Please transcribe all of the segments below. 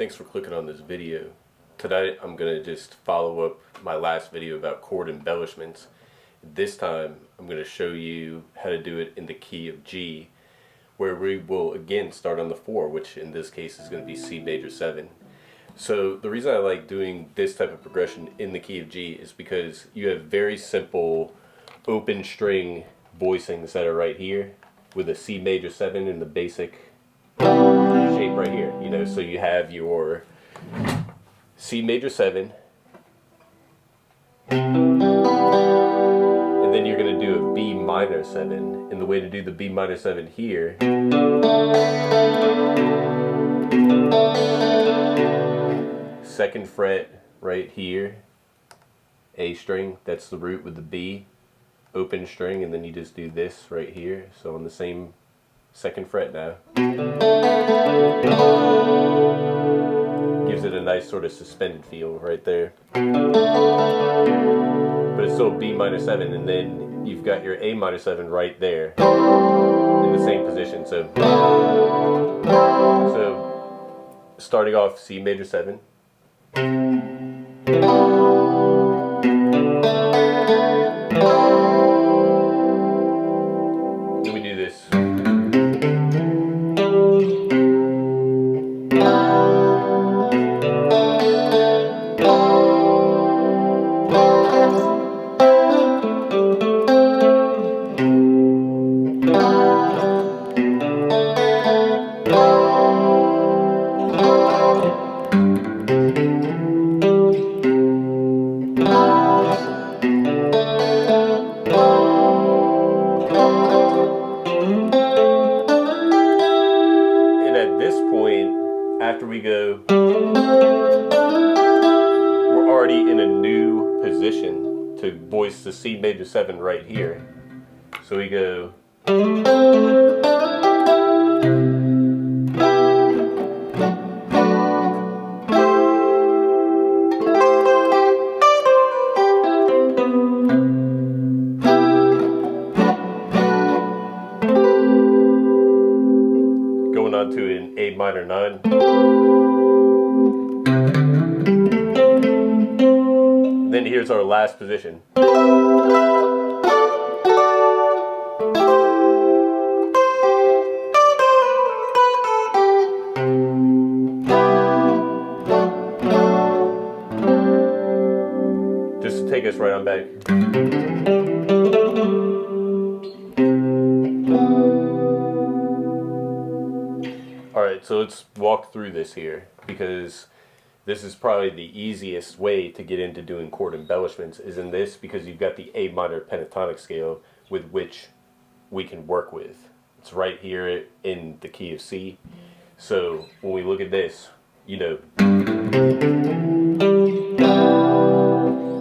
Thanks for clicking on this video. Tonight I'm going to just follow up my last video about chord embellishments. This time I'm going to show you how to do it in the key of G, where we will again start on the 4, which in this case is going to be C major 7. So the reason I like doing this type of progression in the key of G is because you have very simple open string voicings that are right here with a C major 7 in the basic shape right here, you know. So you have your C major 7, and then you're going to do a B minor 7, and the way to do the B minor 7 here second fret right here, A string, that's the root with the B, open string, and then you just do this right here, so on the same second fret now. Gives it a nice sort of suspended feel right there. But it's still B minor 7, and then you've got your A minor 7 right there in the same position. So starting off C major 7. Then we do this. After we go, we're already in a new position to voice the C major 7 right here. So we go, going on to an A minor 9. Then here's our last position. Just to take us right on back. Alright, so let's walk through this here, because this is probably the easiest way to get into doing chord embellishments is in this, because you've got the A minor pentatonic scale with which we can work with. It's right here in the key of C. So when we look at this, you know,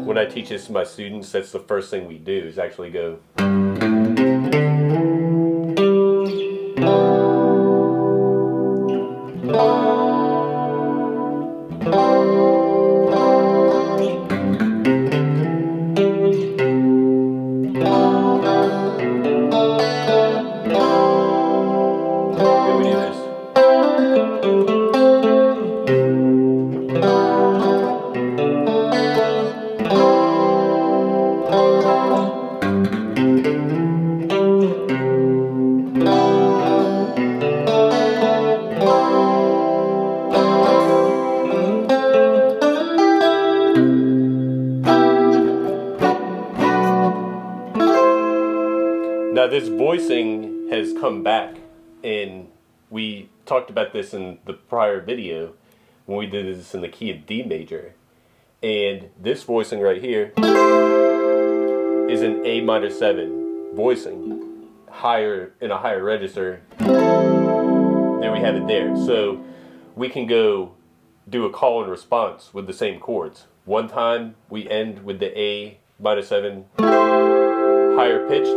when I teach this to my students, that's the first thing we do is actually go. Now this voicing has come back, and we talked about this in the prior video when we did this in the key of D major. And this voicing right here is an A minor 7 voicing, higher in a higher register. There we have it there. So we can go do a call and response with the same chords. One time we end with the A minor 7 higher pitched.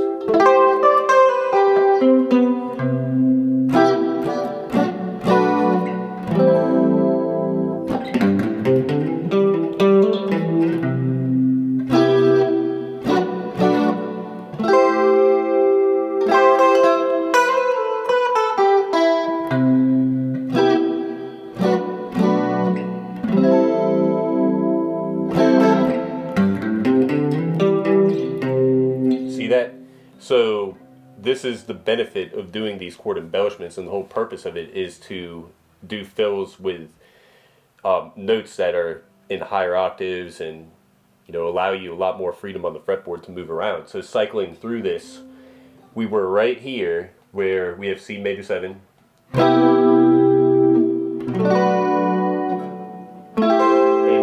that? So this is the benefit of doing these chord embellishments, and the whole purpose of it is to do fills with notes that are in higher octaves, and allow you a lot more freedom on the fretboard to move around. So cycling through this, we were right here where we have C major 7, A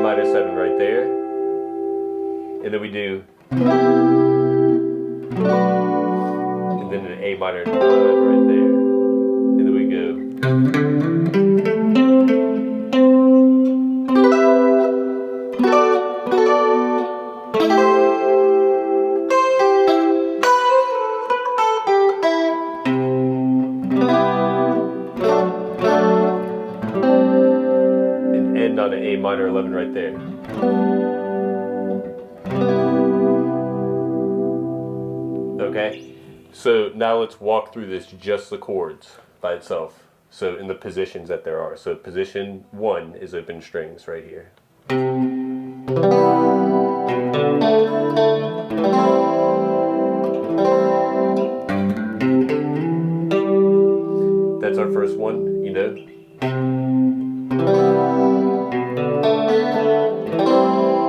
minor 7 right there, and then we do, and then an A minor 9 right there, and then we go. End on an A minor 11 right there. Okay, so now let's walk through this, just the chords by itself. So in the positions that there are. So position 1 is open strings right here. That's our first one,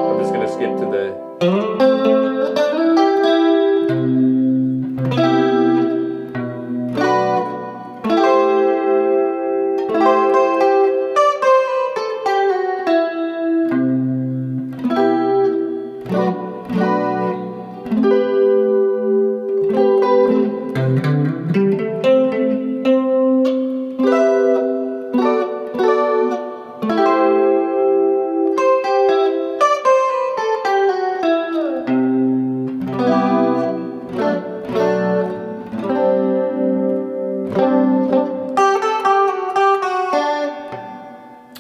I'm just going to skip to the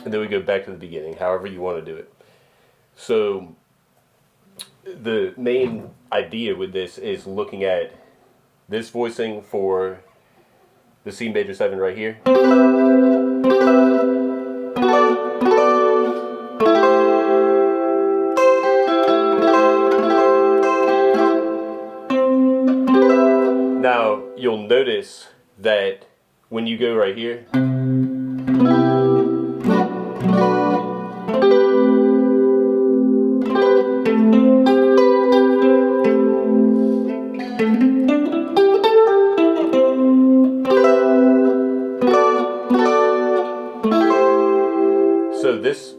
and then we go back to the beginning, however you want to do it. So the main idea with this is looking at this voicing for the C major 7 right here. Now you'll notice that when you go right here, so this,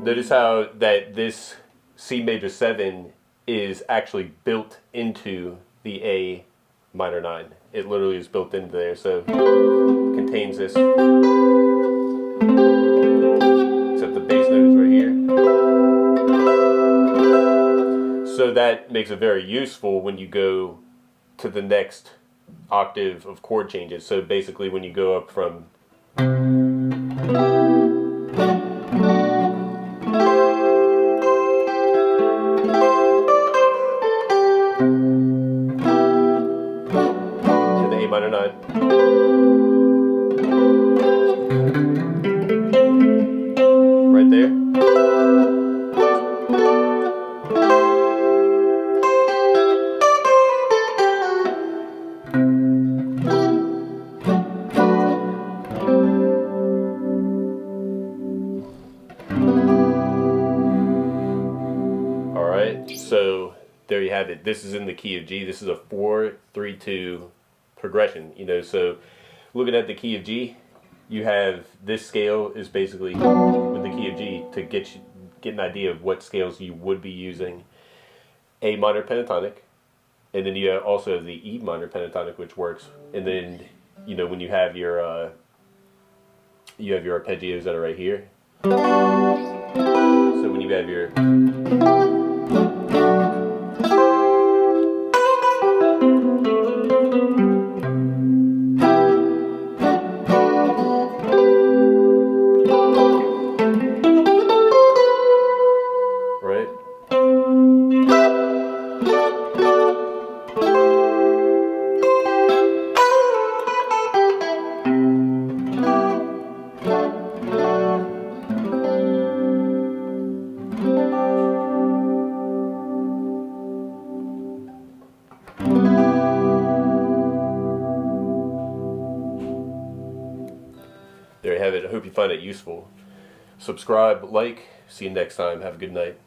notice how that this C major 7 is actually built into the A minor 9. It literally is built into there, so it contains this, except the bass note is right here. So that makes it very useful when you go to the next octave of chord changes. So basically when you go up from minor 9. Right there. Alright, so there you have it. This is in the key of G. This is a 4-3-2 progression, so looking at the key of G, you have this scale is basically with the key of G to get an idea of what scales you would be using. A minor pentatonic, and then you have also the E minor pentatonic, which works, and then when you have your arpeggios that are right here. So when you have your there you have it. I hope you find it useful. Subscribe, like. See you next time. Have a good night.